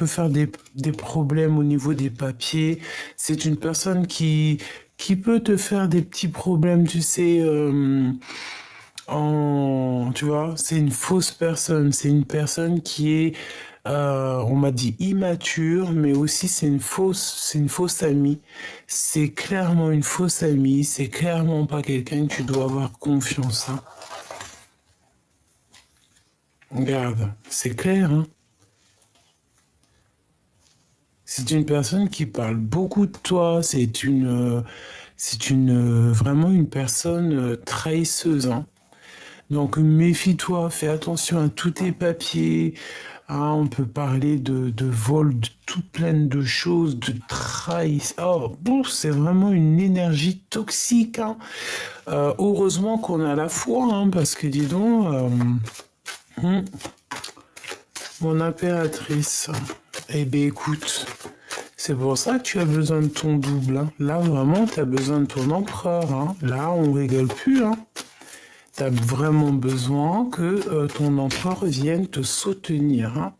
peut faire des problèmes au niveau des papiers. C'est une personne qui peut te faire des petits problèmes, tu sais, tu vois, c'est une fausse personne. C'est une personne qui est, on m'a dit immature, mais aussi c'est une fausse amie. C'est clairement une fausse amie. C'est clairement pas quelqu'un que tu dois avoir confiance, hein. Regarde, c'est clair, hein. C'est une personne qui parle beaucoup de toi. Vraiment une personne trahisseuse, hein. Donc méfie-toi, fais attention à tous tes papiers. Ah, on peut parler de vol, de tout plein de choses, de trahison. Oh, bon, c'est vraiment une énergie toxique, hein. Heureusement qu'on a la foi, hein, parce que dis donc, mon impératrice. Eh bien écoute, c'est pour ça que tu as besoin de ton double, hein. Là vraiment, tu as besoin de ton empereur, hein. Là, on rigole plus, hein. Tu as vraiment besoin que ton empereur vienne te soutenir, hein.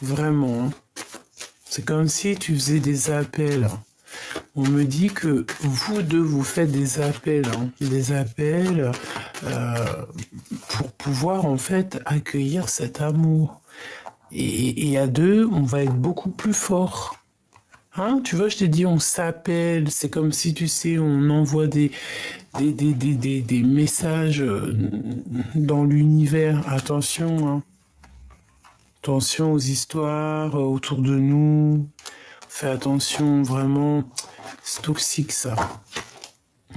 Vraiment, hein. C'est comme si tu faisais des appels. On me dit que vous deux, vous faites des appels, hein. Des appels euh, pour pouvoir en fait accueillir cet amour. Et à deux, on va être beaucoup plus fort. Hein, tu vois, je t'ai dit, on s'appelle. C'est comme si, tu sais, on envoie des messages dans l'univers. Attention, hein. Attention aux histoires autour de nous. Fais attention, vraiment. C'est toxique, ça.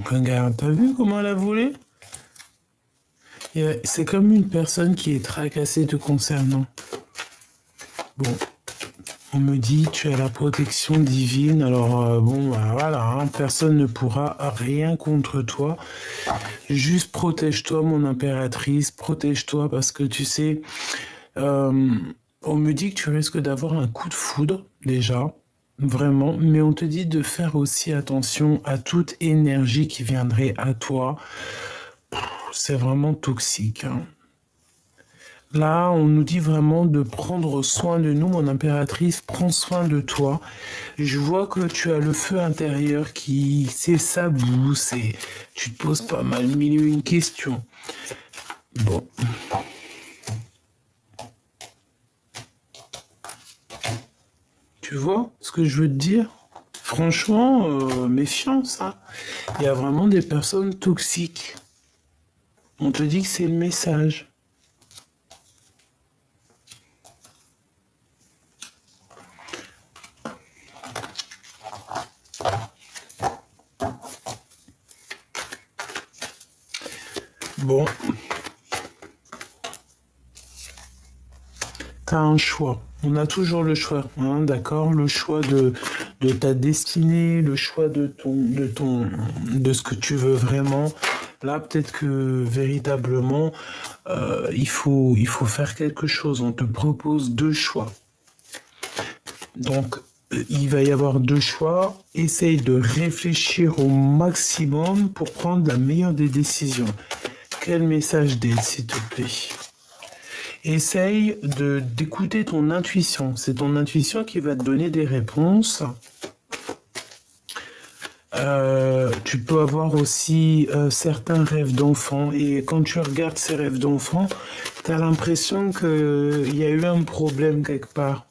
Regarde, t'as vu comment elle a volé? C'est comme une personne qui est tracassée te concernant. Bon, on me dit tu as la protection divine, alors bon, bah, voilà, hein, personne ne pourra rien contre toi. Juste protège-toi, mon impératrice, protège-toi parce que tu sais, euh, on me dit que tu risques d'avoir un coup de foudre déjà, vraiment, mais on te dit de faire aussi attention à toute énergie qui viendrait à toi. C'est vraiment toxique, hein. Là, on nous dit vraiment de prendre soin de nous, mon impératrice, prends soin de toi. Je vois que tu as le feu intérieur qui s'éclabousse et tu te poses pas mal mille et une questions. Bon, tu vois ce que je veux te dire? Franchement, méfiance, hein. Il y a vraiment des personnes toxiques. On te dit que c'est le message. Bon, t'as un choix. On a toujours le choix, hein, d'accord? Le choix de ta destinée, le choix de ce que tu veux vraiment. Là, peut-être que véritablement, il faut faire quelque chose. On te propose deux choix. Donc, il va y avoir deux choix. Essaye de réfléchir au maximum pour prendre la meilleure des décisions. Quel message d'aide, s'il te plaît? Essaye d'écouter ton intuition. C'est ton intuition qui va te donner des réponses. Tu peux avoir aussi certains rêves d'enfant. Et quand tu regardes ces rêves d'enfant, tu as l'impression qu'il y a eu un problème quelque part.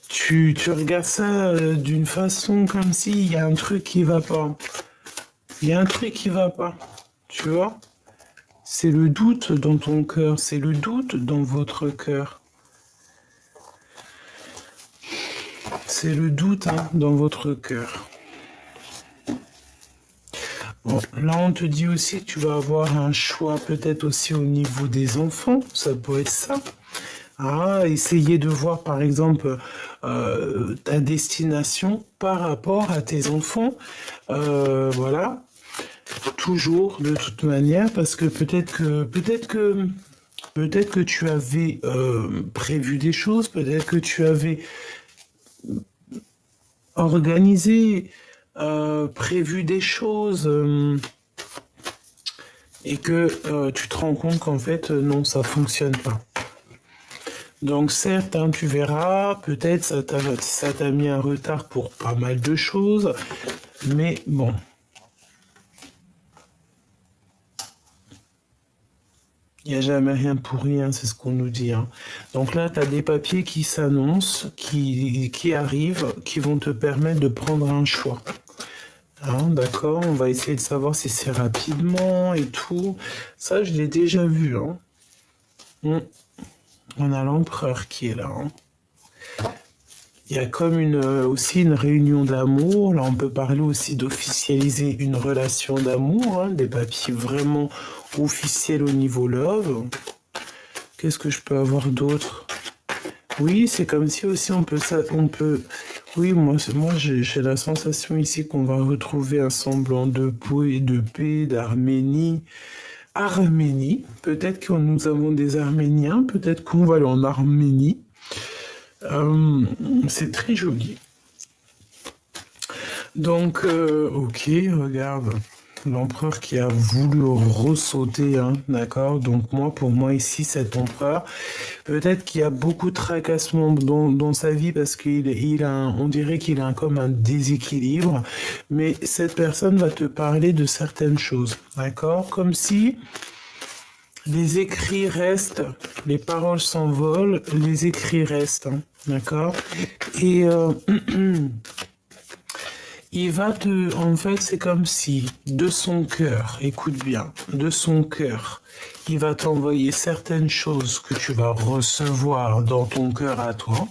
Tu regardes ça d'une façon comme s'il y a un truc qui va pas. Il y a un truc qui va pas. Tu vois? C'est le doute dans ton cœur, c'est le doute dans votre cœur. C'est le doute, hein, dans votre cœur. Bon, là, on te dit aussi que tu vas avoir un choix peut-être aussi au niveau des enfants. Ça peut être ça. Ah, essayer de voir par exemple ta destination par rapport à tes enfants. Voilà. Toujours de toute manière, parce que peut-être que tu avais prévu des choses, peut-être que tu avais organisé, prévu des choses, et que tu te rends compte qu'en fait non, ça fonctionne pas. Donc certes, hein, tu verras, peut-être ça t'a mis un retard pour pas mal de choses, mais bon. Il n'y a jamais rien pour rien, c'est ce qu'on nous dit, hein. Donc là, tu as des papiers qui s'annoncent, qui arrivent, qui vont te permettre de prendre un choix. Hein, d'accord, on va essayer de savoir si c'est rapidement et tout. Ça, je l'ai déjà vu, hein. On a l'empereur qui est là, hein. Il y a comme aussi une réunion d'amour. Là, on peut parler aussi d'officialiser une relation d'amour, hein, des papiers vraiment officiels au niveau love. Qu'est-ce que je peux avoir d'autre? Oui, c'est comme si aussi on peut. Oui, moi j'ai la sensation ici qu'on va retrouver un semblant de paix, d'Arménie. Arménie, peut-être que nous avons des Arméniens, peut-être qu'on va aller en Arménie. C'est très joli. Donc, ok, regarde. L'empereur qui a voulu ressauter, hein, d'accord? Donc pour moi ici, cet empereur, peut-être qu'il y a beaucoup de tracassements dans sa vie parce on dirait qu'il a comme un déséquilibre, mais cette personne va te parler de certaines choses, d'accord? Comme si les écrits restent, les paroles s'envolent, les écrits restent, hein, d'accord? Et en fait, c'est comme si, de son cœur, écoute bien, de son cœur, il va t'envoyer certaines choses que tu vas recevoir dans ton cœur à toi.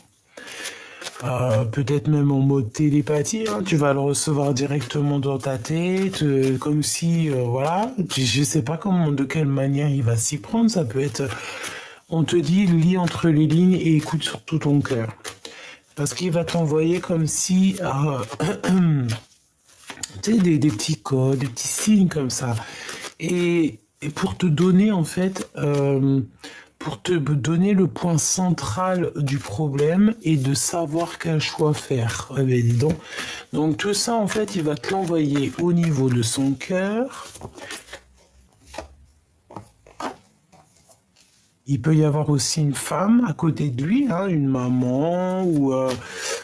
Peut-être même en mode télépathie, hein, tu vas le recevoir directement dans ta tête, comme si, voilà, je sais pas de quelle manière il va s'y prendre, ça peut être, on te dit, lis entre les lignes et écoute surtout ton cœur. Parce qu'il va t'envoyer comme si, tu sais, des petits codes, des petits signes comme ça. Et pour te donner, en fait, pour te donner le point central du problème et de savoir quel choix faire. Ouais, ben dis donc. Donc tout ça, en fait, il va te l'envoyer au niveau de son cœur. Il peut y avoir aussi une femme à côté de lui, hein, une maman ou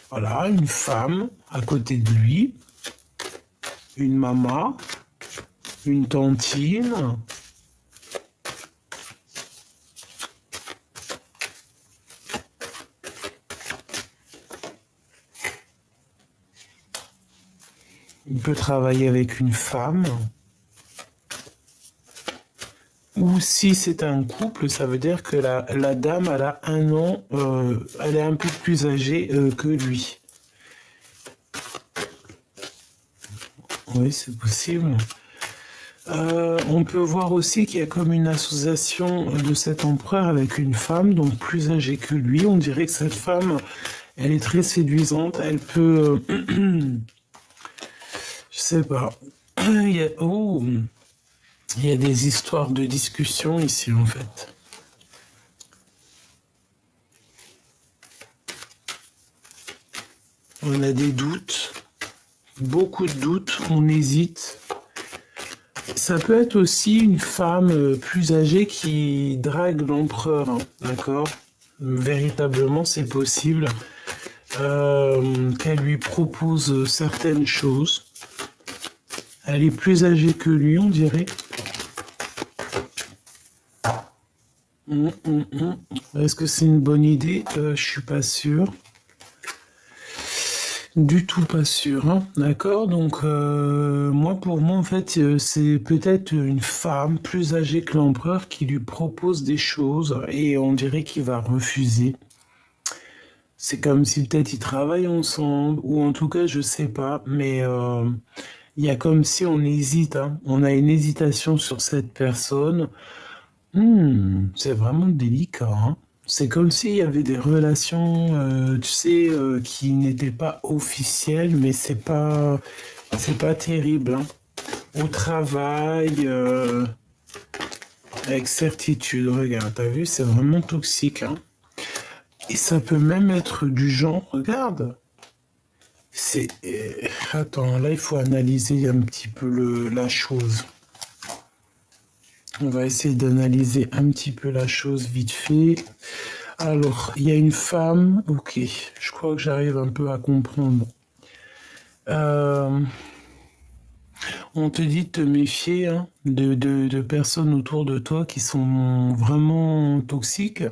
voilà, une femme à côté de lui, une maman, une tantine. Il peut travailler avec une femme. Ou si c'est un couple, ça veut dire que la dame, elle a 1 an, elle est un peu plus âgée que lui. Oui, c'est possible. On peut voir aussi qu'il y a comme une association de cet empereur avec une femme, donc plus âgée que lui. On dirait que cette femme, elle est très séduisante. Elle peut... je sais pas. Il y a des histoires de discussion ici, en fait. On a des doutes, beaucoup de doutes, on hésite. Ça peut être aussi une femme plus âgée qui drague l'empereur, hein, d'accord? Véritablement, c'est possible qu'elle lui propose certaines choses. Elle est plus âgée que lui, on dirait. Est-ce que c'est une bonne idée? Je suis pas sûr. Du tout pas sûr, hein. D'accord? Donc, pour moi, en fait, c'est peut-être une femme plus âgée que l'empereur qui lui propose des choses et on dirait qu'il va refuser. C'est comme si peut-être ils travaillent ensemble, ou en tout cas, je sais pas, mais il y a comme si on hésite, hein. On a une hésitation sur cette personne. C'est vraiment délicat, hein. C'est comme s'il y avait des relations, tu sais, qui n'étaient pas officielles, mais c'est pas terrible, hein. Au travail, avec certitude, regarde, t'as vu, c'est vraiment toxique, hein. Et ça peut même être du genre, regarde, attends, là, il faut analyser un petit peu la chose. On va essayer d'analyser un petit peu la chose vite fait. Alors, il y a une femme, ok, je crois que j'arrive un peu à comprendre. Euh, on te dit de te méfier hein, de personnes autour de toi qui sont vraiment toxiques.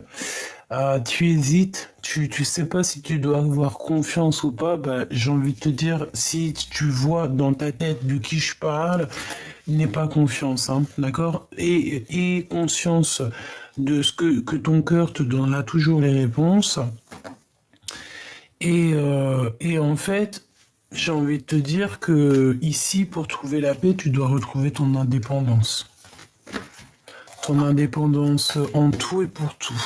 Tu hésites, tu sais pas si tu dois avoir confiance ou pas. Bah, j'ai envie de te dire, si tu vois dans ta tête de qui je parle, n'aie pas confiance, hein, d'accord? Et conscience de ce que ton cœur te donnera toujours les réponses. Et en fait, j'ai envie de te dire que ici, pour trouver la paix, tu dois retrouver ton indépendance. Ton indépendance en tout et pour tout.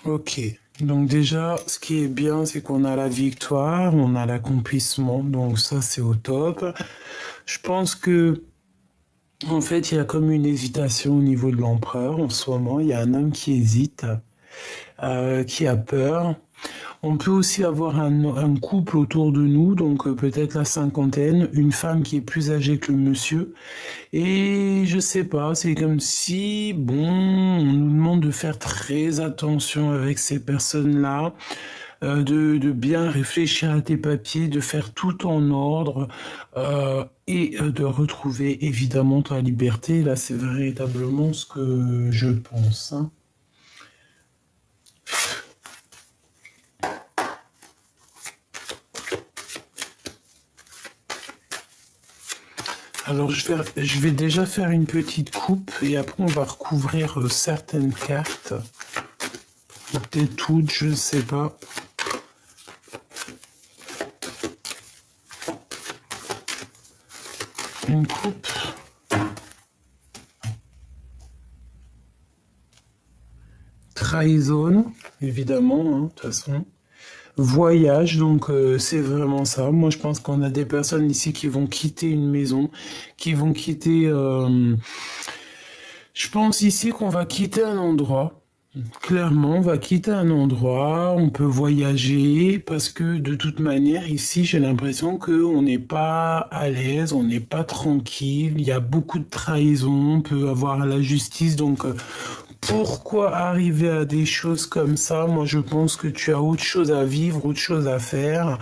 Ok. Donc déjà, ce qui est bien, c'est qu'on a la victoire, on a l'accomplissement, donc ça c'est au top. Je pense que en fait, il y a comme une hésitation au niveau de l'empereur en ce moment. Il y a un homme qui hésite, qui a peur. On peut aussi avoir un couple autour de nous, donc peut-être la cinquantaine, une femme qui est plus âgée que le monsieur. Et je sais pas, c'est comme si, bon, on nous demande de faire très attention avec ces personnes-là, de bien réfléchir à tes papiers, de faire tout en ordre et de retrouver évidemment ta liberté. Là, c'est véritablement ce que je pense, hein. Alors, je vais déjà faire une petite coupe et après, on va recouvrir certaines cartes. Peut-être toutes, je ne sais pas. Une coupe. Trahison, évidemment, hein, de toute façon. Voyage, donc c'est vraiment ça. Moi, je pense qu'on a des personnes ici qui vont quitter une maison, qui vont quitter... je pense ici qu'on va quitter un endroit. Clairement, on va quitter un endroit, on peut voyager, parce que de toute manière, ici, j'ai l'impression qu'on n'est pas à l'aise, on n'est pas tranquille, il y a beaucoup de trahison, on peut avoir la justice, donc pourquoi arriver à des choses comme ça? Moi, je pense que tu as autre chose à vivre, autre chose à faire.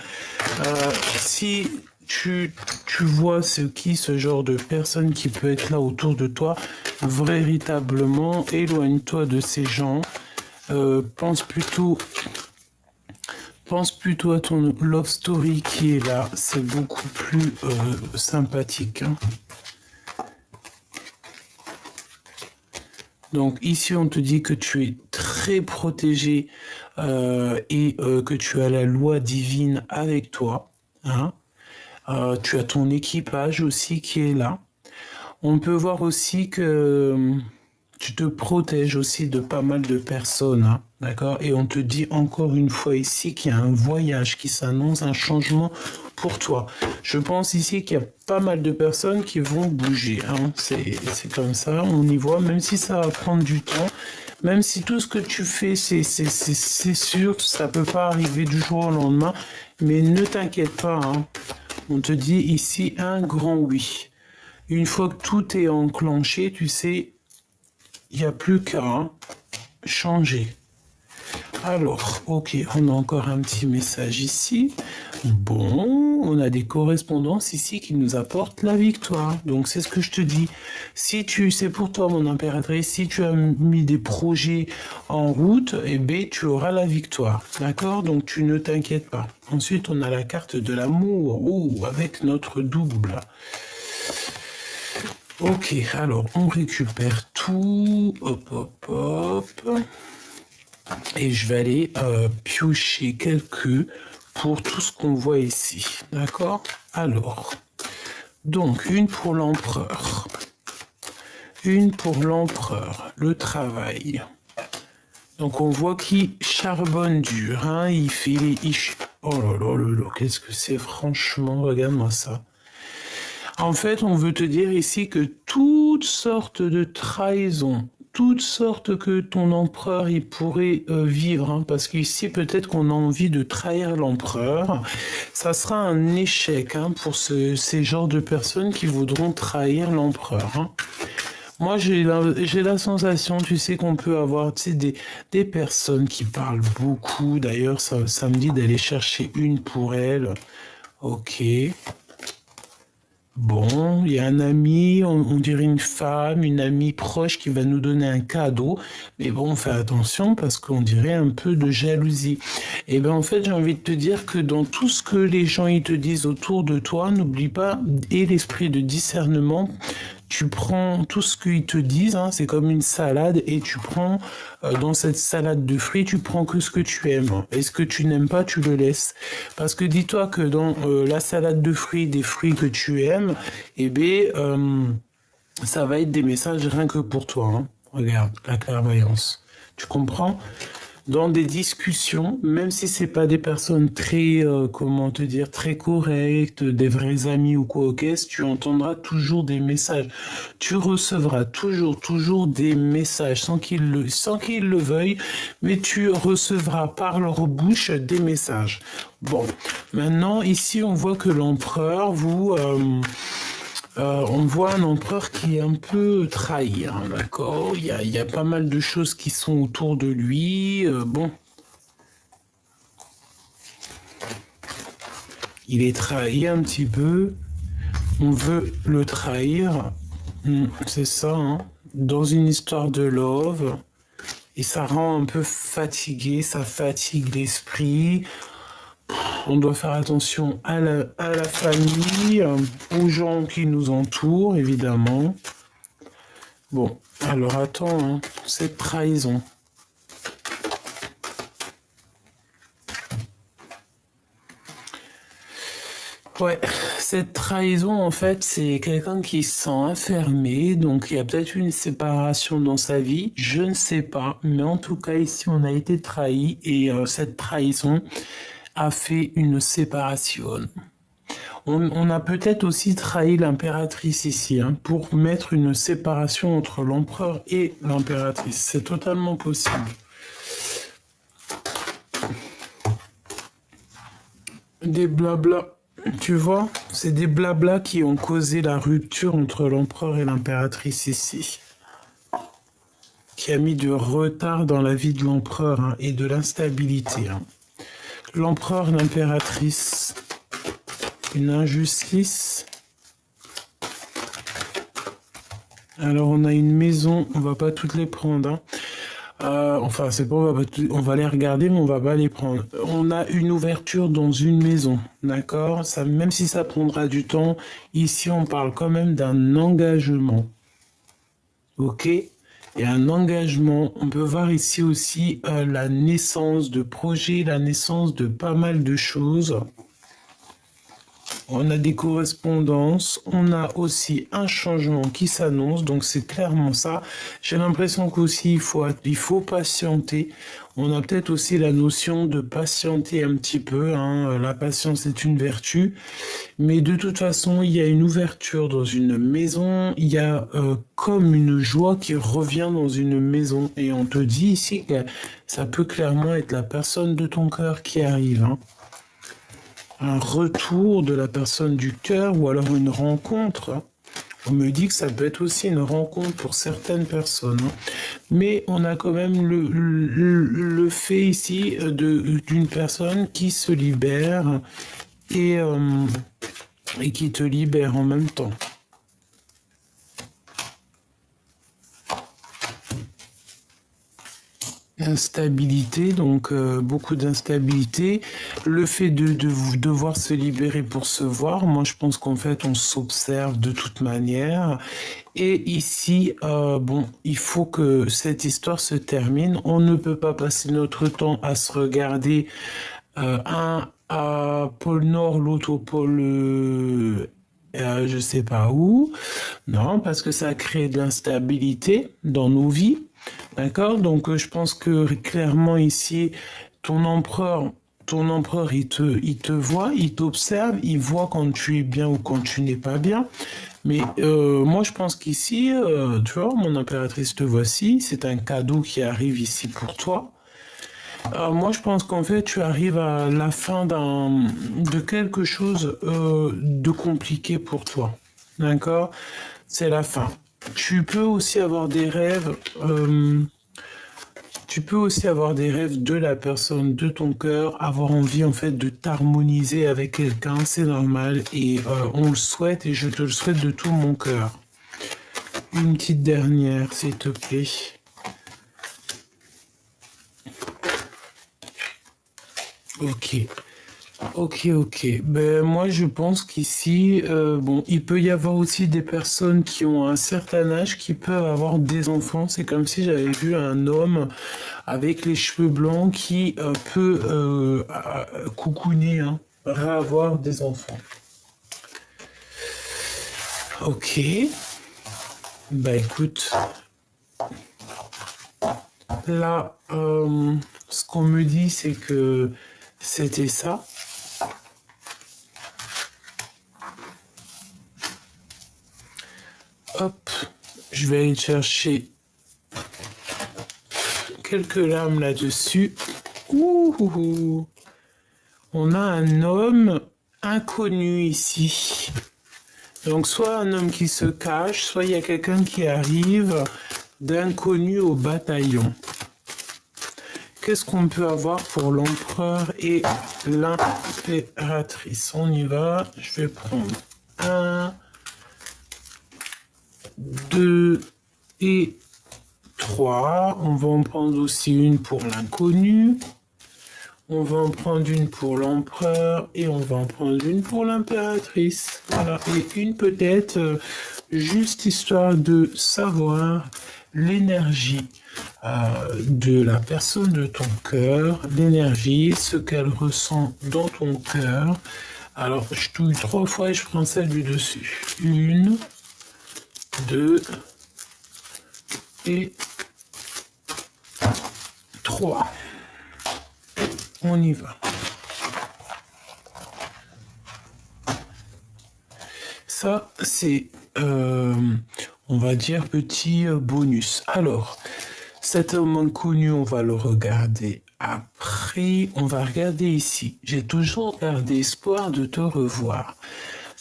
Si tu vois ce genre de personne qui peut être là autour de toi, véritablement, éloigne-toi de ces gens. Pense plutôt à ton love story qui est là. C'est beaucoup plus sympathique, hein. Donc ici, on te dit que tu es très protégé et que tu as la loi divine avec toi, hein. Tu as ton équipage aussi qui est là. On peut voir aussi que tu te protèges aussi de pas mal de personnes, hein, d'accord? Et on te dit encore une fois ici qu'il y a un voyage qui s'annonce, un changement pour toi. Je pense ici qu'il y a pas mal de personnes qui vont bouger, hein. C'est comme ça, on y voit, même si ça va prendre du temps, même si tout ce que tu fais, c'est sûr, ça peut pas arriver du jour au lendemain, mais ne t'inquiète pas, hein. On te dit ici un grand oui. Une fois que tout est enclenché, tu sais, il n'y a plus qu'à changer. Alors, ok, on a encore un petit message ici. Bon, on a des correspondances ici qui nous apportent la victoire. Donc, c'est ce que je te dis. C'est pour toi, mon impératrice, si tu as mis des projets en route, eh bien, tu auras la victoire. D'accord? Donc, tu ne t'inquiètes pas. Ensuite, on a la carte de l'amour. Oh, avec notre double. Ok, alors on récupère tout. Hop, hop, hop. Et je vais aller piocher quelques pour tout ce qu'on voit ici. D'accord? Alors, donc une pour l'empereur. Une pour l'empereur. Le travail. Donc on voit qu'il charbonne dur. Hein, il fait les... Oh là là là là, qu'est-ce que c'est franchement, regarde-moi ça. En fait, on veut te dire ici que toutes sortes de trahisons, toutes sortes que ton empereur il pourrait vivre, hein, parce qu'ici peut-être qu'on a envie de trahir l'empereur, ça sera un échec hein, pour ces genres de personnes qui voudront trahir l'empereur. Hein. Moi, j'ai la sensation, tu sais, qu'on peut avoir tu sais, des personnes qui parlent beaucoup. D'ailleurs, ça me dit d'aller chercher une pour elle. Ok. Bon, il y a un ami, on dirait une femme, une amie proche qui va nous donner un cadeau. Mais bon, fais attention parce qu'on dirait un peu de jalousie. Et bien en fait, j'ai envie de te dire que dans tout ce que les gens ils te disent autour de toi, n'oublie pas, et l'esprit de discernement, tu prends tout ce qu'ils te disent, hein, c'est comme une salade, et tu prends dans cette salade de fruits, tu prends que ce que tu aimes. Et ce que tu n'aimes pas, tu le laisses. Parce que dis-toi que dans la salade de fruits, des fruits que tu aimes, eh bien, ça va être des messages rien que pour toi. Hein. Regarde, la clairvoyance. Tu comprends? Dans des discussions, même si c'est pas des personnes très, comment te dire, très correctes, des vrais amis ou quoi, ok, tu entendras toujours des messages. Tu recevras toujours des messages sans qu'ils le veuillent, mais tu recevras par leur bouche des messages. Bon, maintenant ici on voit que l'empereur on voit un empereur qui est un peu trahi, hein, d'accord? Il y a pas mal de choses qui sont autour de lui. Bon, il est trahi un petit peu. On veut le trahir. C'est ça, hein? Dans une histoire de love. Et ça rend un peu fatigué, ça fatigue l'esprit. On doit faire attention à la famille, aux gens qui nous entourent, évidemment. Bon, alors attends, hein, cette trahison. Ouais, cette trahison, en fait, c'est quelqu'un qui se sent enfermé, donc il y a peut-être une séparation dans sa vie, je ne sais pas, mais en tout cas, ici, on a été trahi, et cette trahison a fait une séparation. On a peut-être aussi trahi l'impératrice ici, hein, pour mettre une séparation entre l'empereur et l'impératrice. C'est totalement possible. Des blabla, tu vois, c'est des blabla qui ont causé la rupture entre l'empereur et l'impératrice ici. Qui a mis de retard dans la vie de l'empereur hein, et de l'instabilité. Hein. L'empereur, l'impératrice, une injustice. Alors on a une maison, on va pas toutes les prendre. Hein. Enfin c'est pas, on va les regarder mais on va pas les prendre. On a une ouverture dans une maison, d'accord? Ça, même si ça prendra du temps, ici on parle quand même d'un engagement. Ok? Et un engagement, on peut voir ici aussi la naissance de projets, la naissance de pas mal de choses. On a des correspondances, on a aussi un changement qui s'annonce, donc c'est clairement ça. J'ai l'impression qu'aussi il faut patienter. On a peut-être aussi la notion de patienter un petit peu, hein. La patience est une vertu, mais de toute façon il y a une ouverture dans une maison, il y a comme une joie qui revient dans une maison, et on te dit ici que ça peut clairement être la personne de ton cœur qui arrive, hein. Un retour de la personne du cœur ou alors une rencontre. On me dit que ça peut être aussi une rencontre pour certaines personnes. Mais on a quand même le fait ici d'une personne qui se libère et qui te libère en même temps. Instabilité, donc beaucoup d'instabilité. Le fait de devoir se libérer pour se voir, moi je pense qu'en fait on s'observe de toute manière. Et ici, bon, il faut que cette histoire se termine. On ne peut pas passer notre temps à se regarder un à pôle Nord, l'autre au pôle... je sais pas où. Non, parce que ça crée de l'instabilité dans nos vies. D'accord? Donc, je pense que clairement ici, ton empereur, ton empereur, il te voit, il t'observe, il voit quand tu es bien ou quand tu n'es pas bien. Mais moi, je pense qu'ici, tu vois, mon impératrice, te voici, c'est un cadeau qui arrive ici pour toi. Moi, je pense qu'en fait, tu arrives à la fin de quelque chose de compliqué pour toi. D'accord? C'est la fin. Tu peux aussi avoir des rêves. Tu peux aussi avoir des rêves de la personne, de ton cœur, avoir envie en fait de t'harmoniser avec quelqu'un, c'est normal et on le souhaite et je te le souhaite de tout mon cœur. Une petite dernière, s'il te plaît. Ok. Ok. Ben, moi, je pense qu'ici, bon, il peut y avoir aussi des personnes qui ont un certain âge qui peuvent avoir des enfants. C'est comme si j'avais vu un homme avec les cheveux blancs qui peut coucouner, hein, avoir des enfants. Ok. Bah écoute, là, ce qu'on me dit, c'est que c'était ça. Hop, je vais aller chercher quelques lames là-dessus. Ouh, on a un homme inconnu ici. Donc soit un homme qui se cache, soit il y a quelqu'un qui arrive d'inconnu au bataillon. Qu'est-ce qu'on peut avoir pour l'empereur et l'impératrice? On y va, je vais prendre 1, 2 et 3. On va en prendre aussi une pour l'inconnu. On va en prendre une pour l'empereur et on va en prendre une pour l'impératrice. Voilà, et une peut-être juste histoire de savoir l'énergie de la personne de ton cœur, l'énergie, ce qu'elle ressent dans ton cœur. Alors, je touille 3 fois et je prends celle du dessus. 1, 2 et 3. On y va. Ça, c'est, on va dire, petit bonus. Alors, cet homme inconnu, on va le regarder après. On va regarder ici. J'ai toujours gardé espoir de te revoir.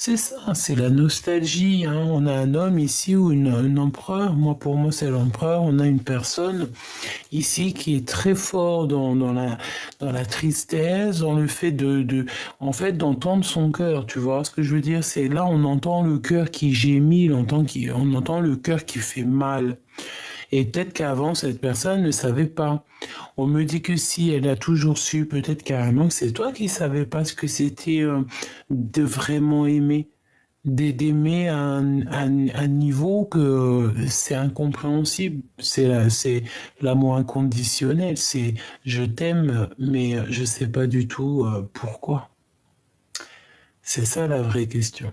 C'est ça, c'est la nostalgie. Hein. On a un homme ici ou un empereur. Moi, pour moi, c'est l'empereur. On a une personne ici qui est très fort dans la tristesse, dans le fait en fait, d'entendre son cœur. Tu vois ce que je veux dire? C'est là, on entend le cœur qui gémit, on entend le cœur qui fait mal. Et peut-être qu'avant, cette personne ne savait pas. On me dit que si elle a toujours su, peut-être carrément que c'est toi qui savais pas ce que c'était de vraiment aimer. D'aimer à un niveau que c'est incompréhensible. C'est l'amour inconditionnel. C'est je t'aime, mais je sais pas du tout pourquoi. C'est ça la vraie question.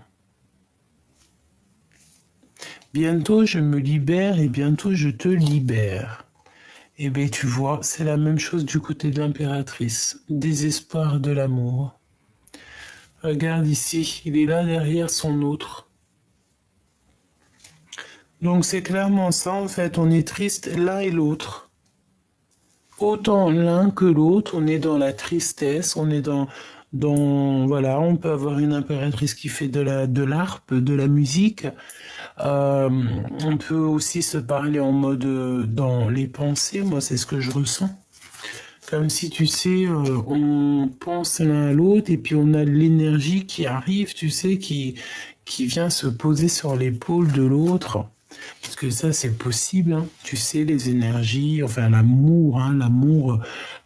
Bientôt je me libère et bientôt je te libère. Eh bien, tu vois, c'est la même chose du côté de l'impératrice. Désespoir de l'amour. Regarde ici, il est là derrière son autre. Donc c'est clairement ça, en fait, on est triste l'un et l'autre. Autant l'un que l'autre, on est dans la tristesse, on est voilà, on peut avoir une impératrice qui fait de l'harpe, de la musique. On peut aussi se parler en mode dans les pensées, moi c'est ce que je ressens. Comme si tu sais, on pense l'un à l'autre et puis on a l'énergie qui arrive, tu sais, qui vient se poser sur l'épaule de l'autre. Parce que ça c'est possible, hein. Tu sais, les énergies, enfin l'amour, hein,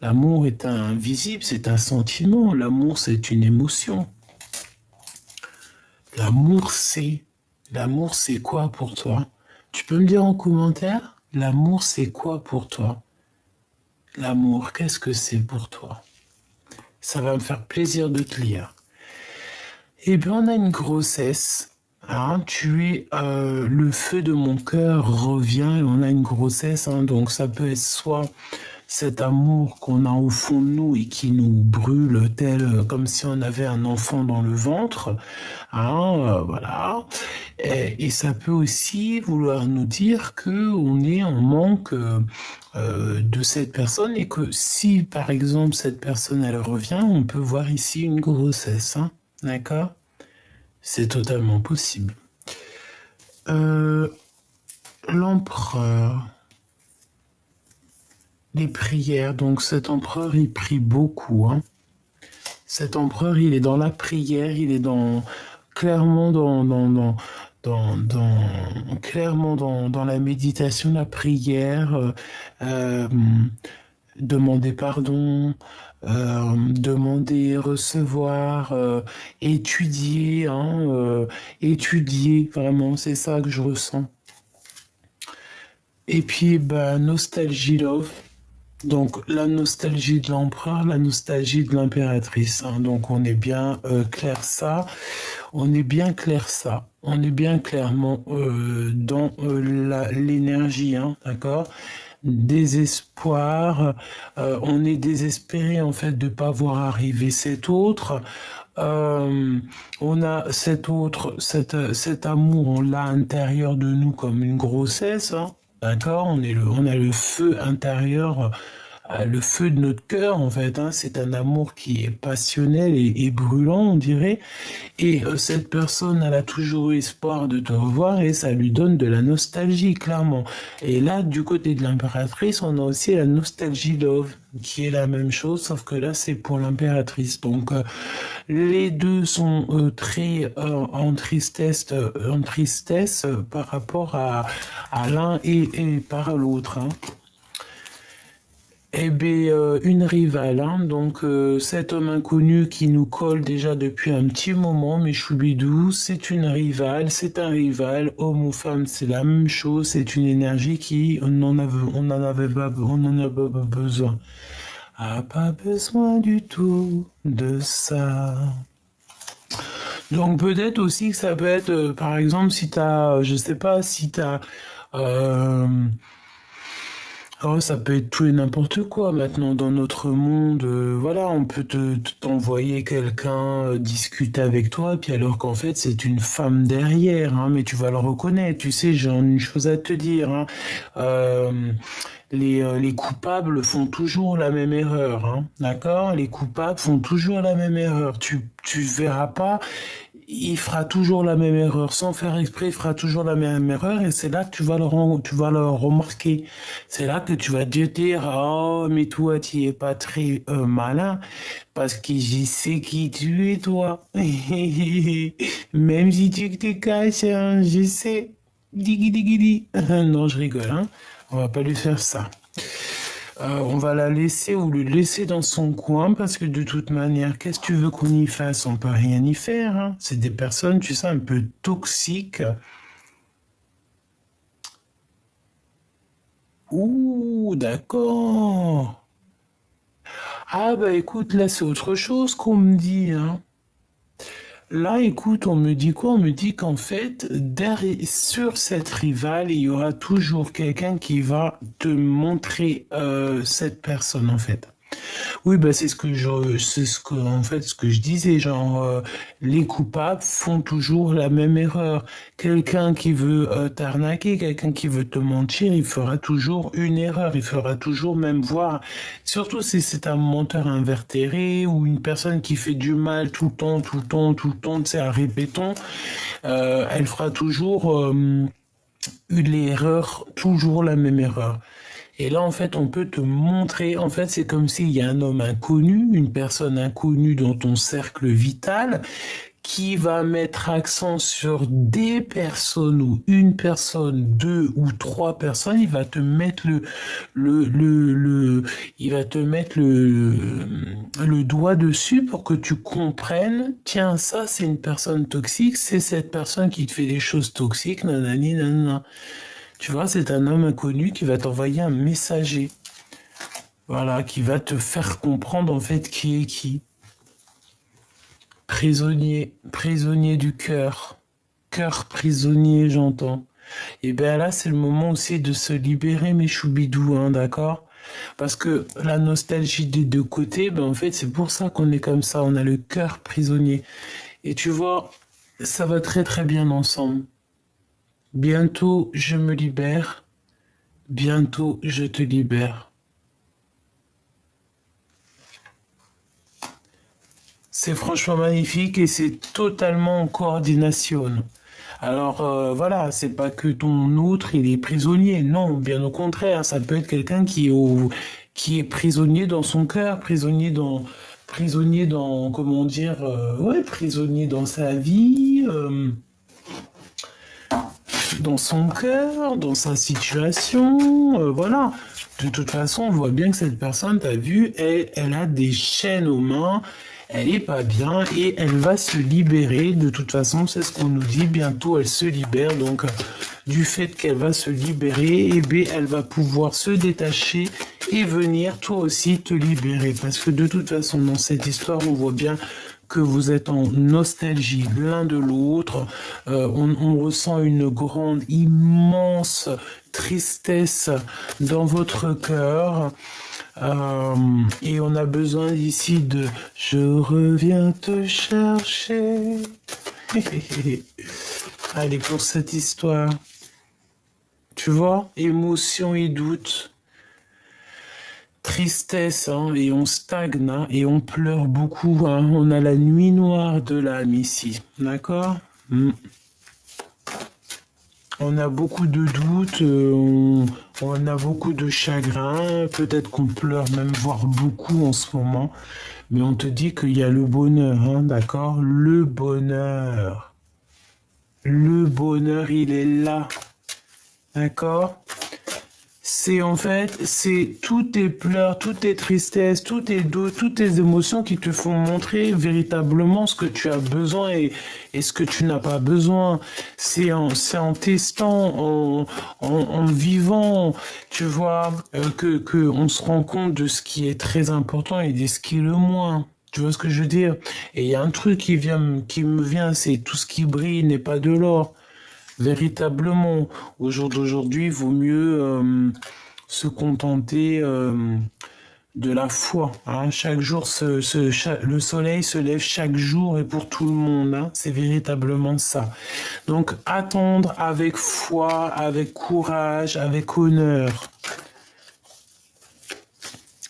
l'amour est invisible, c'est un sentiment, l'amour c'est une émotion. L'amour c'est quoi pour toi? Tu peux me dire en commentaire, l'amour c'est quoi pour toi? L'amour, qu'est-ce que c'est pour toi? Ça va me faire plaisir de te lire. Eh bien, on a une grossesse. Hein, le feu de mon cœur revient et on a une grossesse. Hein, donc, ça peut être soit cet amour qu'on a au fond de nous et qui nous brûle comme si on avait un enfant dans le ventre, hein, voilà. Et ça peut aussi vouloir nous dire que on est en manque de cette personne et que si, par exemple, cette personne, elle revient, on peut voir ici une grossesse, hein, d'accord? C'est totalement possible. Euh, L'empereur, les prières, donc cet empereur, il prie beaucoup, hein. Cet empereur, il est dans la prière, il est clairement clairement dans la méditation, la prière, euh, demander pardon, demander, recevoir, étudier, hein, étudier, vraiment, c'est ça que je ressens. Et puis, bah, nostalgie love. Donc, la nostalgie de l'empereur, la nostalgie de l'impératrice, hein. Donc, on est bien clair ça. On est bien clair ça. On est bien clairement dans l'énergie, hein, d'accord? Désespoir. On est désespéré en fait de ne pas voir arriver cet autre. Euh, on a cet amour, on l'a à l'intérieur de nous comme une grossesse, hein, d'accord? On a le feu intérieur, le feu de notre cœur en fait, hein. C'est un amour qui est passionnel et brûlant, on dirait. Et cette personne, elle a toujours eu espoir de te revoir et ça lui donne de la nostalgie, clairement. Et là, du côté de l'impératrice, on a aussi la nostalgie love, qui est la même chose, sauf que là, c'est pour l'impératrice. Donc, les deux sont très en tristesse par rapport à l'un et par l'autre, hein. Eh bien, une rivale, hein, donc cet homme inconnu qui nous colle déjà depuis un petit moment, mes choubidous, c'est une rivale, c'est un rival, homme ou femme, c'est la même chose, c'est une énergie qui, on n'en a pas besoin. Ah, pas besoin du tout de ça. Donc peut-être aussi que ça peut être, par exemple, si t'as, je sais pas, si t'as... Euh, Oh, ça peut être tout et n'importe quoi maintenant dans notre monde. Voilà, on peut t'envoyer quelqu'un discuter avec toi, puis alors qu'en fait c'est une femme derrière, hein, mais tu vas le reconnaître. Tu sais, j'ai une chose à te dire, hein. Euh, les coupables font toujours la même erreur, hein, d'accord? Les coupables font toujours la même erreur. Tu verras pas, il fera toujours la même erreur. Sans faire exprès, il fera toujours la même erreur et c'est là que tu vas le remarquer. C'est là que tu vas te dire, oh, mais toi, tu es pas très malin parce que je sais qui tu es, toi. Même si tu te caches, hein, je sais. Diggy diggy di. Non, je rigole, hein. On va pas lui faire ça. On va la laisser ou le laisser dans son coin parce que de toute manière, qu'est-ce que tu veux qu'on y fasse? On peut rien y faire, hein. C'est des personnes, tu sais, un peu toxiques. Ouh, d'accord. Ah bah écoute, là c'est autre chose qu'on me dit, hein. Là, écoute, on me dit quoi? On me dit qu'en fait, sur cette rivale, il y aura toujours quelqu'un qui va te montrer cette personne, en fait. Oui, bah c'est en fait, ce que je disais, genre, les coupables font toujours la même erreur. Quelqu'un qui veut t'arnaquer, quelqu'un qui veut te mentir, il fera toujours une erreur, il fera toujours même voir, surtout si c'est un menteur invétéré ou une personne qui fait du mal tout le temps, tout le temps, tout le temps, tu sais, à répéton, elle fera toujours l'erreur, toujours la même erreur. Et là, en fait, on peut te montrer, en fait, c'est comme s'il y a un homme inconnu, une personne inconnue dans ton cercle vital, qui va mettre accent sur des personnes ou une personne, deux ou trois personnes, il va te mettre il va te mettre le doigt dessus pour que tu comprennes, tiens, ça, c'est une personne toxique, c'est cette personne qui te fait des choses toxiques, nanani, nanana. Tu vois, c'est un homme inconnu qui va t'envoyer un messager. Voilà, qui va te faire comprendre en fait qui est qui. Prisonnier, prisonnier du cœur. Cœur prisonnier, j'entends. Et bien là, c'est le moment aussi de se libérer, mes choubidous, hein, d'accord? Parce que la nostalgie des deux côtés, ben en fait, c'est pour ça qu'on est comme ça. On a le cœur prisonnier. Et tu vois, ça va très très bien ensemble. Bientôt, je me libère. Bientôt, je te libère. C'est franchement magnifique et c'est totalement en coordination. Alors voilà, c'est pas que ton autre il est prisonnier, non, bien au contraire, ça peut être quelqu'un qui est prisonnier dans son cœur, prisonnier dans, comment dire, ouais, prisonnier dans sa vie, dans son cœur, dans sa situation, voilà. De toute façon, on voit bien que cette personne, t'as vu, elle a des chaînes aux mains, elle est pas bien et elle va se libérer. De toute façon, c'est ce qu'on nous dit. Bientôt, elle se libère. Donc, du fait qu'elle va se libérer, eh bien, elle va pouvoir se détacher et venir toi aussi te libérer. Parce que de toute façon, dans cette histoire, on voit bien que vous êtes en nostalgie l'un de l'autre. On ressent une grande, immense tristesse dans votre cœur. Et on a besoin ici de je reviens te chercher. Allez, pour cette histoire. Tu vois, émotion et doute. Tristesse, hein, et on stagne, hein, et on pleure beaucoup. Hein. On a la nuit noire de l'âme ici. D'accord? On a beaucoup de doutes, on a beaucoup de chagrin, peut-être qu'on pleure même, voire beaucoup en ce moment, mais on te dit qu'il y a le bonheur, hein, d'accord? Le bonheur. Le bonheur, il est là, d'accord? C'est en fait, c'est tous tes pleurs, toutes tes tristesses, tous tes doutes, toutes tes émotions qui te font montrer véritablement ce que tu as besoin et ce que tu n'as pas besoin. C'est en testant, en vivant, tu vois, que on se rend compte de ce qui est très important et de ce qui est le moins. Tu vois ce que je veux dire? Et il y a un truc qui me vient, c'est tout ce qui brille n'est pas de l'or. Véritablement, au jour d'aujourd'hui, il vaut mieux se contenter de la foi. Hein. Chaque jour, le soleil se lève chaque jour et pour tout le monde. Hein. C'est véritablement ça. Donc, attendre avec foi, avec courage, avec honneur.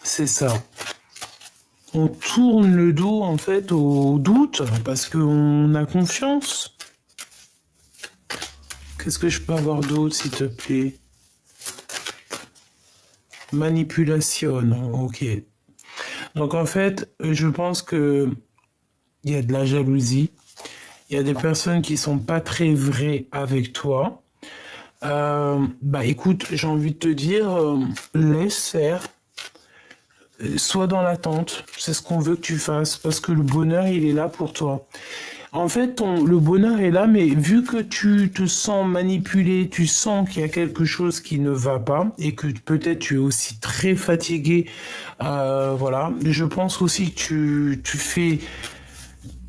C'est ça. On tourne le dos, en fait, au doute parce qu'on a confiance. Qu'est-ce que je peux avoir d'autre, s'il te plaît? Manipulation, ok. Donc en fait, je pense que il y a de la jalousie. Il y a des personnes qui sont pas très vraies avec toi. Bah écoute, j'ai envie de te dire, laisse faire. Sois dans l'attente. C'est ce qu'on veut que tu fasses parce que le bonheur, il est là pour toi. En fait, le bonheur est là, mais vu que tu te sens manipulé, tu sens qu'il y a quelque chose qui ne va pas et que peut-être tu es aussi très fatigué, voilà. Je pense aussi que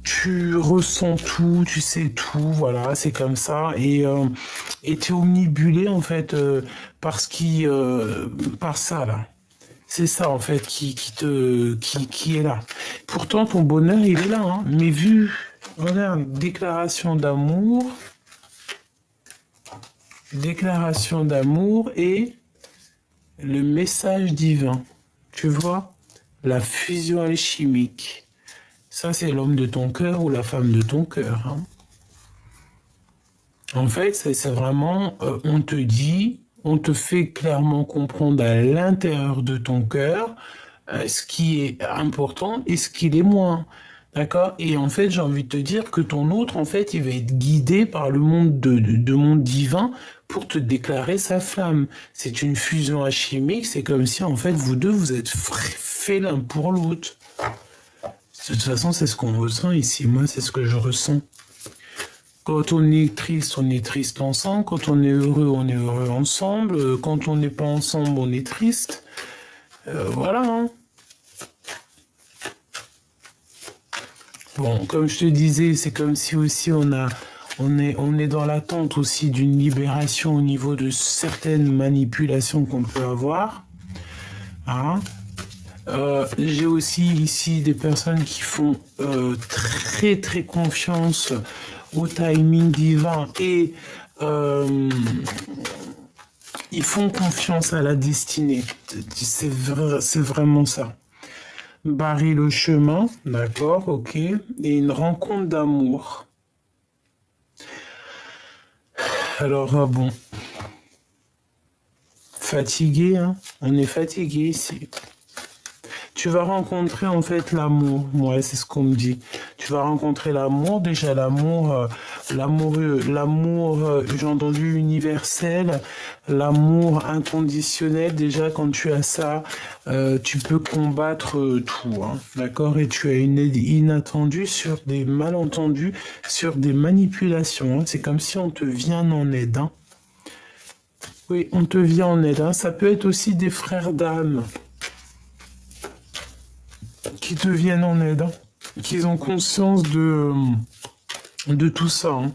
tu ressens tout, tu sais tout, voilà, c'est comme ça et tu es omnibulé en fait par ça là. C'est ça en fait qui est là. Pourtant ton bonheur il est là, hein, mais vu regarde, déclaration d'amour et le message divin. Tu vois, la fusion alchimique. Ça, c'est l'homme de ton cœur ou la femme de ton cœur. Hein. En fait, c'est vraiment, on te dit, on te fait clairement comprendre à l'intérieur de ton cœur ce qui est important et ce qui l'est moins. D'accord? Et en fait, j'ai envie de te dire que ton autre, en fait, il va être guidé par le monde de monde divin pour te déclarer sa flamme. C'est une fusion alchimique, c'est comme si, en fait, vous deux, vous êtes faits l'un pour l'autre. De toute façon, c'est ce qu'on ressent ici. Moi, c'est ce que je ressens. Quand on est triste ensemble. Quand on est heureux ensemble. Quand on n'est pas ensemble, on est triste. Voilà, hein. Bon, comme je te disais, c'est comme si aussi on est dans l'attente aussi d'une libération au niveau de certaines manipulations qu'on peut avoir. Hein. J'ai aussi ici des personnes qui font très très confiance au timing divin et ils font confiance à la destinée. C'est vraiment ça. Barrer le chemin, d'accord, ok. Et une rencontre d'amour. Alors, bon. Fatigué, hein. On est fatigué ici. Tu vas rencontrer en fait l'amour. Ouais, c'est ce qu'on me dit. Tu vas rencontrer l'amour. Déjà, l'amour, j'ai entendu universel, l'amour inconditionnel. Déjà, quand tu as ça, tu peux combattre tout. Hein, d'accord? Et tu as une aide inattendue sur des malentendus, sur des manipulations. Hein. C'est comme si on te vient en aide. Hein. Oui, on te vient en aide. Hein. Ça peut être aussi des frères d'âme qui te viennent en aide, hein, qu'ils ont conscience de tout ça. Hein.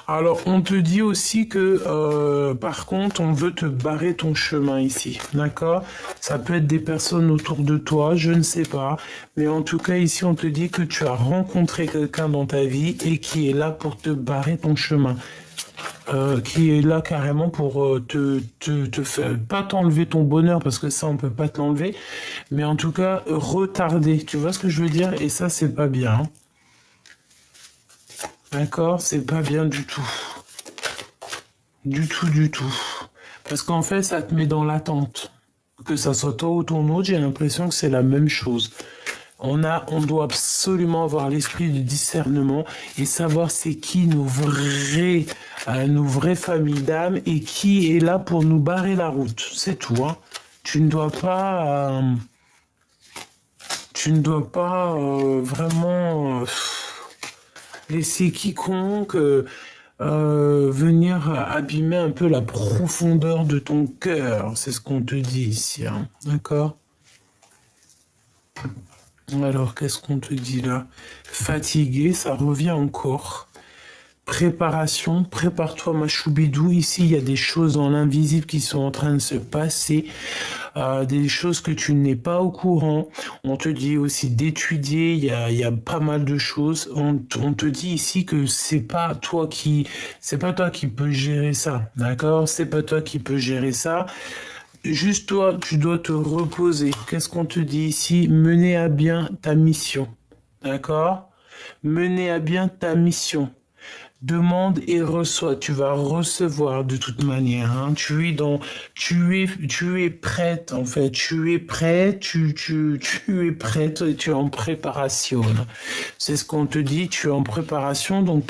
Alors, on te dit aussi que, par contre, on veut te barrer ton chemin ici, d'accord? Ça peut être des personnes autour de toi, je ne sais pas. Mais en tout cas, ici, on te dit que tu as rencontré quelqu'un dans ta vie et qui est là pour te barrer ton chemin. Qui est là carrément pour te faire, pas t'enlever ton bonheur, parce que ça, on peut pas te l'enlever, mais en tout cas, retarder. Tu vois ce que je veux dire? Et ça, c'est pas bien. Hein. D'accord? C'est pas bien du tout. Du tout, du tout. Parce qu'en fait, ça te met dans l'attente. Que ça soit toi ou ton autre, j'ai l'impression que c'est la même chose. On doit absolument avoir l'esprit de discernement et savoir c'est qui nos vraies familles d'âme et qui est là pour nous barrer la route. C'est tout. Hein. Tu ne dois pas, vraiment laisser quiconque venir abîmer un peu la profondeur de ton cœur. C'est ce qu'on te dit ici. Hein. D'accord? Alors, qu'est-ce qu'on te dit là? Fatigué, ça revient encore. Préparation, prépare-toi ma choubidou. Ici, il y a des choses dans l'invisible qui sont en train de se passer. Des choses que tu n'es pas au courant. On te dit aussi d'étudier, il y a pas mal de choses. On te dit ici que c'est pas toi qui peux gérer ça, d'accord? C'est pas toi qui peux gérer ça. Juste toi, tu dois te reposer. Qu'est-ce qu'on te dit ici? Mener à bien ta mission. D'accord? Mener à bien ta mission. Demande et reçois. Tu vas recevoir de toute manière. Hein. Tu es prête en fait. Tu es prêt. Tu es prête. Et tu es en préparation. C'est ce qu'on te dit. Tu es en préparation. Donc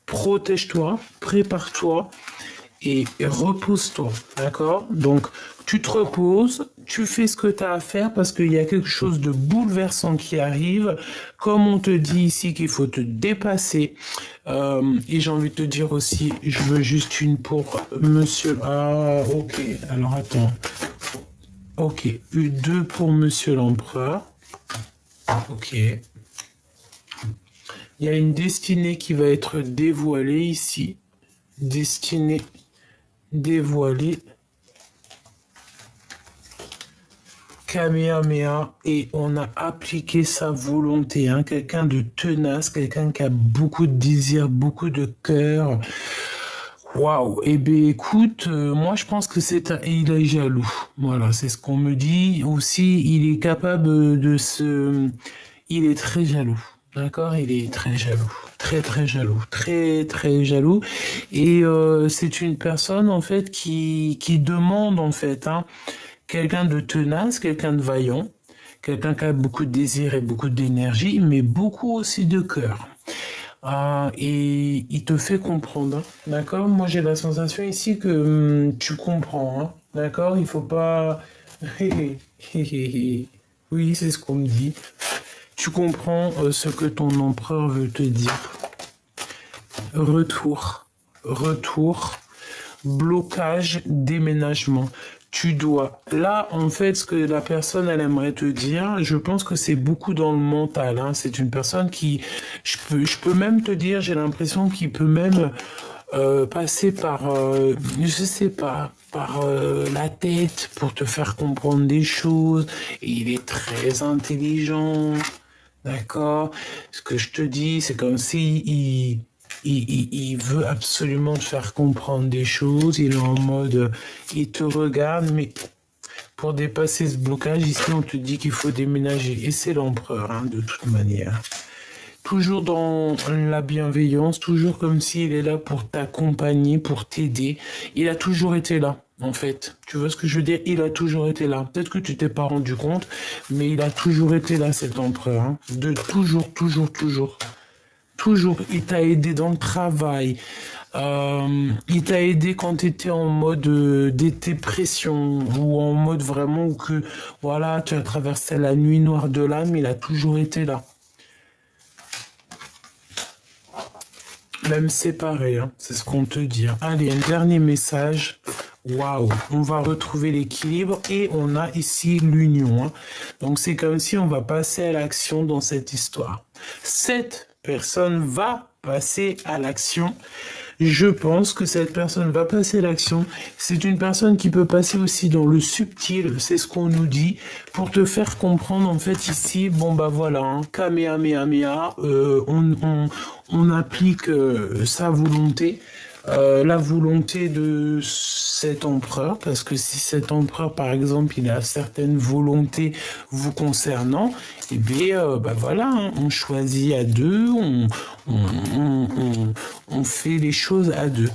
protège-toi. Prépare-toi. Et repose-toi, d'accord? Donc, tu te reposes, tu fais ce que tu as à faire parce qu'il y a quelque chose de bouleversant qui arrive. Comme on te dit ici qu'il faut te dépasser. Et j'ai envie de te dire aussi, je veux juste une pour monsieur... Ah, ok. Alors, attends. Ok. Deux pour monsieur l'empereur. Ok. Il y a une destinée qui va être dévoilée ici. Destinée dévoilé Kamehameha et on a appliqué sa volonté, hein, quelqu'un de tenace, quelqu'un qui a beaucoup de désir, beaucoup de cœur. Waouh, eh bien écoute, moi je pense que il est jaloux. Voilà, c'est ce qu'on me dit. Aussi, il est capable il est très jaloux. D'accord, il est très jaloux, très très jaloux, très très jaloux. Et c'est une personne en fait qui demande en fait, hein, quelqu'un de tenace, quelqu'un de vaillant, quelqu'un qui a beaucoup de désir et beaucoup d'énergie, mais beaucoup aussi de cœur. Et il te fait comprendre, hein, d'accord? Moi j'ai la sensation ici que tu comprends, hein, d'accord? Il faut pas... Oui, c'est ce qu'on me dit. Tu comprends ce que ton empereur veut te dire. Retour, blocage, déménagement. Tu dois. Là, en fait, ce que la personne, elle aimerait te dire, je pense que c'est beaucoup dans le mental. Hein. C'est une personne qui, je peux même te dire, j'ai l'impression qu'il peut même passer par, je sais pas, par la tête pour te faire comprendre des choses. Il est très intelligent, d'accord? Ce que je te dis, c'est comme si il veut absolument te faire comprendre des choses. Il est en mode, il te regarde, mais pour dépasser ce blocage, ici, on te dit qu'il faut déménager. Et c'est l'empereur, hein, de toute manière. Toujours dans la bienveillance, toujours comme s'il est là pour t'accompagner, pour t'aider. Il a toujours été là, en fait. Tu vois ce que je veux dire? Il a toujours été là. Peut-être que tu t'es pas rendu compte, mais il a toujours été là, cet empereur. Hein. De toujours, toujours, toujours. Toujours. Il t'a aidé dans le travail. Il t'a aidé quand tu étais en mode dépression ou en mode vraiment où que, voilà, tu as traversé la nuit noire de l'âme. Il a toujours été là. Même séparé, hein, c'est ce qu'on te dit. Hein. Allez, un dernier message. Waouh, on va retrouver l'équilibre et on a ici l'union. Hein. Donc c'est comme si on va passer à l'action dans cette histoire. Cette personne va passer à l'action. Je pense que cette personne va passer à l'action. C'est une personne qui peut passer aussi dans le subtil, c'est ce qu'on nous dit, pour te faire comprendre en fait ici, bon bah voilà, hein, Kamehameha, on applique sa volonté. La volonté de cet empereur, parce que si cet empereur, par exemple, il a certaines volontés vous concernant, eh bien, bah voilà, hein, on choisit à deux, on fait les choses à deux.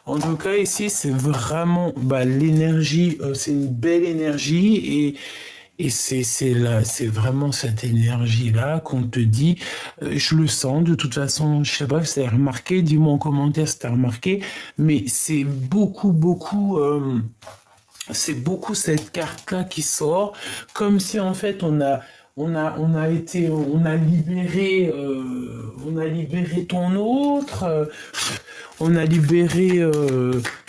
En tout cas, ici, c'est vraiment bah, l'énergie, c'est une belle énergie et c'est vraiment cette énergie-là qu'on te dit, je le sens, de toute façon, je sais pas si t'as remarqué, dis-moi en commentaire si t'as remarqué, mais c'est beaucoup cette carte-là qui sort, comme si en fait on a libéré ton autre, on a libéré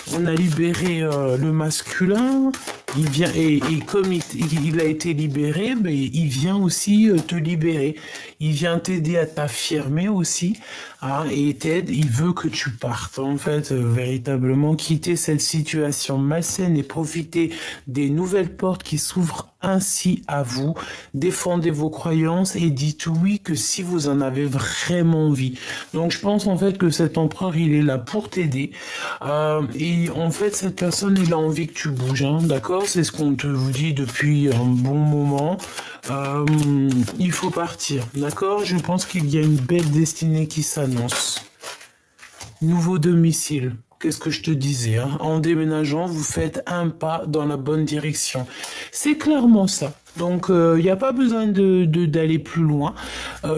le masculin. Il vient et comme il a été libéré, ben, il vient aussi te libérer. Il vient t'aider à t'affirmer aussi, hein, et t'aide. Il veut que tu partes en fait véritablement quitter cette situation malsaine et profiter des nouvelles portes qui s'ouvrent ainsi à vous. Défendez vos croyances et dites oui que si vous en avez vraiment envie. Donc je pense en fait que cet empereur il est là pour t'aider. Et en fait cette personne il a envie que tu bouges, hein, d'accord? C'est ce qu'on te vous dit depuis un bon moment. Il faut partir, d'accord? Je pense qu'il y a une belle destinée qui s'annonce. Nouveau domicile. Qu'est-ce que je te disais, hein? En déménageant, vous faites un pas dans la bonne direction. C'est clairement ça. Donc, il n'y a pas besoin d'aller plus loin.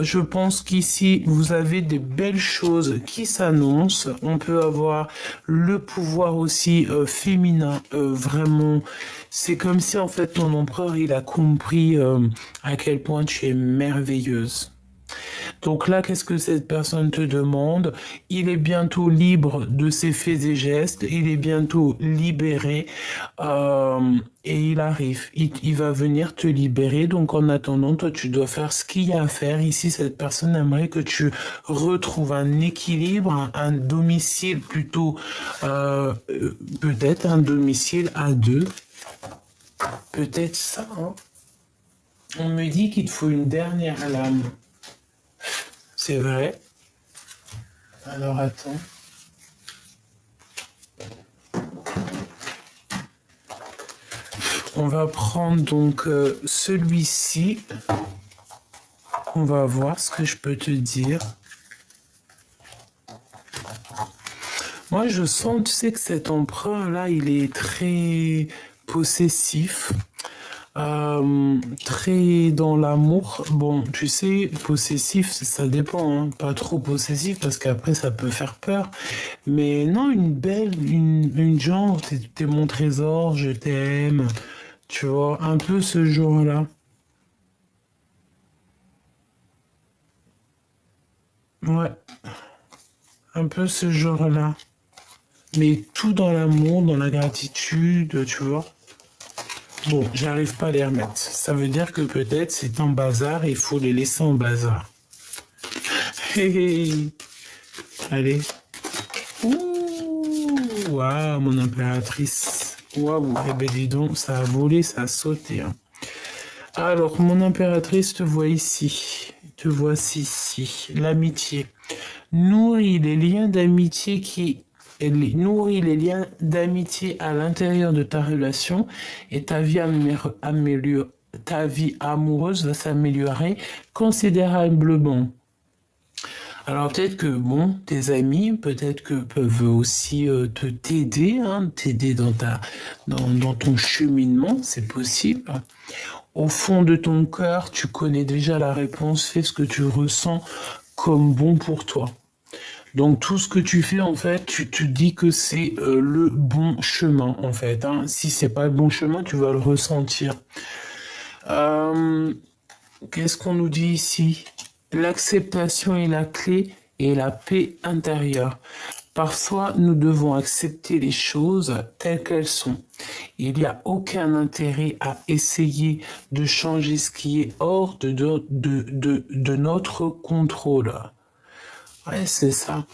Je pense qu'ici, vous avez des belles choses qui s'annoncent. On peut avoir le pouvoir aussi féminin. Vraiment, c'est comme si, en fait, ton empereur, il a compris à quel point tu es merveilleuse. Donc là, qu'est-ce que cette personne te demande? Il est bientôt libre de ses faits et gestes, il est bientôt libéré et il arrive. Il va venir te libérer. Donc en attendant, toi, tu dois faire ce qu'il y a à faire. Ici, cette personne aimerait que tu retrouves un équilibre, un domicile plutôt, peut-être un domicile à deux. Peut-être ça, hein. On me dit qu'il te faut une dernière lame. C'est vrai. Alors attends. On va prendre donc celui-ci. On va voir ce que je peux te dire. Moi, je sens, tu sais, que cet empereur-là, il est très possessif. Très dans l'amour. Bon, tu sais, possessif, ça dépend, hein. Pas trop possessif parce qu'après ça peut faire peur. Mais non, une genre, t'es mon trésor, je t'aime. Tu vois, un peu ce genre-là. Ouais, un peu ce genre-là. Mais tout dans l'amour, dans la gratitude, tu vois. Bon, j'arrive pas à les remettre. Ça veut dire que peut-être c'est en bazar et il faut les laisser en bazar. Hé hé. Allez. Ouh. Waouh, mon impératrice. Waouh, eh ben dis donc, ça a volé, ça a sauté, hein. Alors, mon impératrice, te vois ici. Te voici ici. L'amitié. Nourris les liens d'amitié nourris les liens d'amitié à l'intérieur de ta relation et ta vie amoureuse va s'améliorer considérablement. Alors peut-être que bon, tes amis, peut-être que peuvent aussi t'aider, hein, t'aider dans ton cheminement, c'est possible. Au fond de ton cœur, tu connais déjà la réponse, fais ce que tu ressens comme bon pour toi. Donc tout ce que tu fais en fait, tu te dis que c'est le bon chemin en fait, hein. Si c'est pas le bon chemin, tu vas le ressentir. Qu'est-ce qu'on nous dit ici? L'acceptation est la clé et la paix intérieure. Parfois, nous devons accepter les choses telles qu'elles sont. Il n'y a aucun intérêt à essayer de changer ce qui est hors de notre contrôle. Ouais, c'est ça.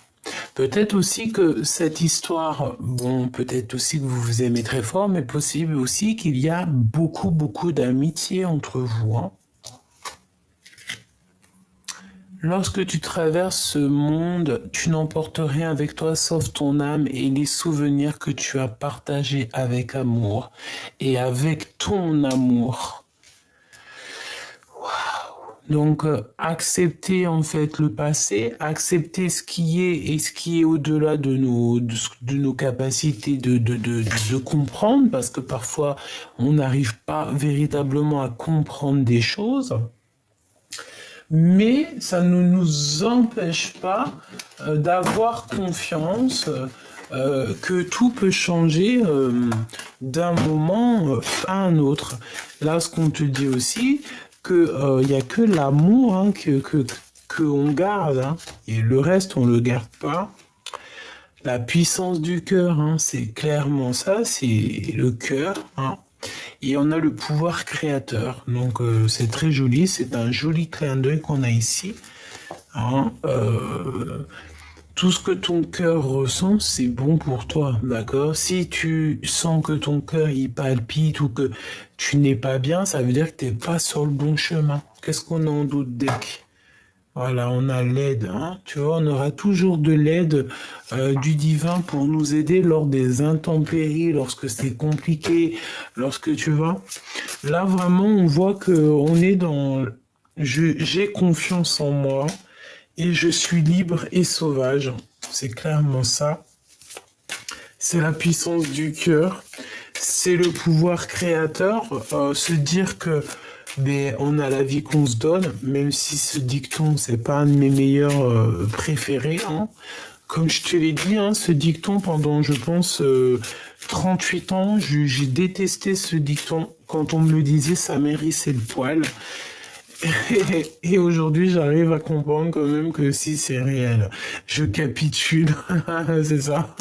Peut-être aussi que cette histoire, bon, peut-être aussi que vous vous aimez très fort, mais possible aussi qu'il y a beaucoup, beaucoup d'amitié entre vous, hein. Lorsque tu traverses ce monde, tu n'emportes rien avec toi sauf ton âme et les souvenirs que tu as partagés avec amour et avec ton amour. Donc, accepter en fait le passé, accepter ce qui est et ce qui est au-delà de nos capacités de comprendre, parce que parfois on n'arrive pas véritablement à comprendre des choses. Mais ça ne nous empêche pas d'avoir confiance que tout peut changer d'un moment à un autre. Là, ce qu'on te dit aussi, qu'il n'y a que l'amour, hein, que on garde, hein, et le reste, on ne le garde pas. La puissance du cœur, hein, c'est clairement ça, c'est le cœur, hein. Et on a le pouvoir créateur. Donc c'est très joli, c'est un joli clin d'œil qu'on a ici, hein. Tout ce que ton cœur ressent, c'est bon pour toi, d'accord? Si tu sens que ton cœur il palpite ou que tu n'es pas bien, ça veut dire que tu n'es pas sur le bon chemin. Qu'est-ce qu'on a en d'autre deck? Voilà, on a l'aide, hein. Tu vois, on aura toujours de l'aide du divin pour nous aider lors des intempéries, lorsque c'est compliqué, lorsque tu vois. Là, vraiment, on voit que on est dans... J'ai confiance en moi et je suis libre et sauvage. C'est clairement ça. C'est la puissance du cœur. C'est le pouvoir créateur. Se dire que on a la vie qu'on se donne, même si ce dicton, c'est pas un de mes meilleurs préférés, hein. Comme je te l'ai dit, hein, ce dicton, pendant, je pense, 38 ans, j'ai détesté ce dicton. Quand on me le disait, ça m'hérissait le poil. Et aujourd'hui, j'arrive à comprendre quand même que si c'est réel. Je capitule, c'est ça.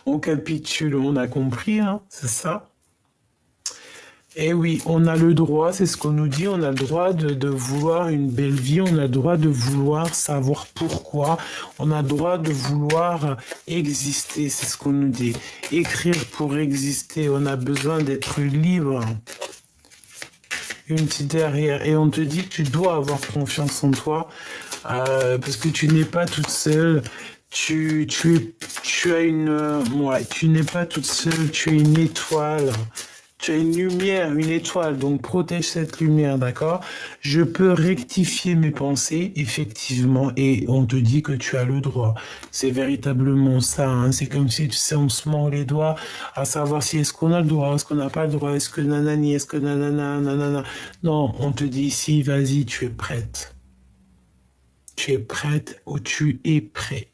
On capitule, on a compris, hein, c'est ça. Eh oui, on a le droit, c'est ce qu'on nous dit, on a le droit de vouloir une belle vie, on a le droit de vouloir savoir pourquoi, on a le droit de vouloir exister, c'est ce qu'on nous dit. Écrire pour exister, on a besoin d'être libre. Une petite derrière, et on te dit que tu dois avoir confiance en toi, parce que tu n'es pas toute seule. Tu as tu n'es pas toute seule, tu es une étoile. Tu as une lumière, une étoile, donc protège cette lumière, d'accord? Je peux rectifier mes pensées, effectivement, et on te dit que tu as le droit. C'est véritablement ça, hein. C'est comme si, tu sais, on se mord les doigts à savoir si est-ce qu'on a le droit, est-ce qu'on n'a pas le droit, est-ce que nanani, est-ce que nanana, nanana. Non, on te dit ici, vas-y, tu es prête. Tu es prête ou tu es prêt.